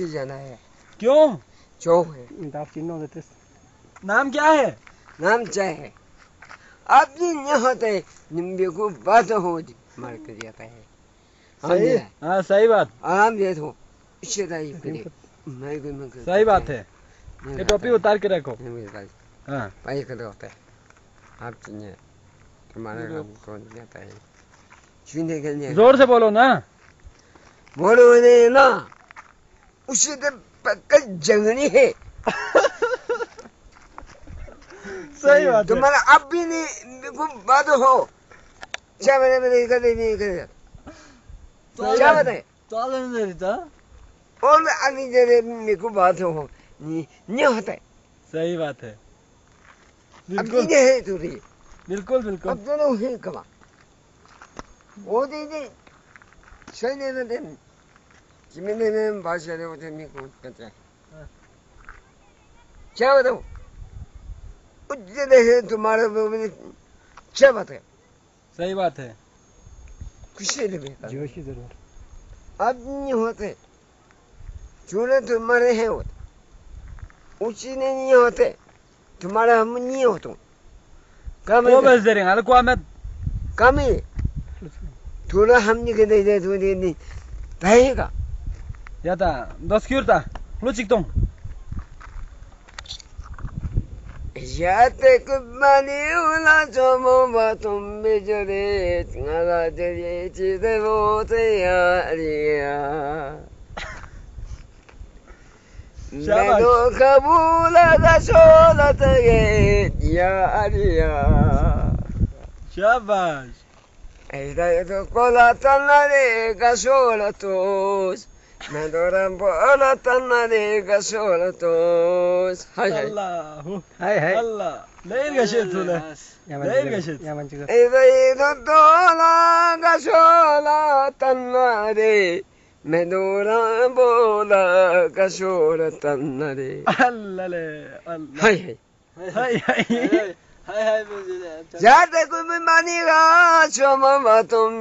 लेके जाना है। क्यों? जो है नाम क्या है? नाम चाहे है आप जी नहीं होते निम्बे को बात हो मार कर जाता है। सही, हाँ सही बात। आराम दे दो इससे सही बात है। ये टोपी उतार के रखो। हाँ भाई कर होता है आप चाहिए तुम्हारा काम कौन जाता है सुनने के लिए जोर से बोलो ना। बोलो नहीं ना उसे तो पक्का जंगली है। सही बात है। तुम्हारा अब भी नहीं बात हो क्या मैंने नहीं कर क्या बताए और अभी जरे मेरे को बात हो नहीं होता है। सही बात है। अब चीजें है थोड़ी बिल्कुल बिल्कुल। अब दोनों है कमा वो दे सही नहीं दे जिम्मेदारी में बात चले होते मेरे को कहते हैं क्या बताऊं उज्जैन तुम्हारे क्या बात है। सही बात है। कुछ नहीं जोशी जरूर अब नहीं होते चूल्हे तुम्हारे हैं होते ऊंची नहीं होते तुम्हारा हम नहीं होते कम ही थोड़ा हम नहीं कहते थोड़ी नहीं रहेगा या था 10 क्यों lu ciktung Yate kumani una chomo batum bijore ngara deri chide bote yariya Medo kabula da shola tage yariya Shabash. Eda to kola tanare ka shola tos Medoran bola tanare ka shola tos Allahu hay Allah leir gashit tule leir gashit Eda dola ka shola tanare Medoran bola ka shola tanare Allah le Allah hay hay Jate kumani ga choma batum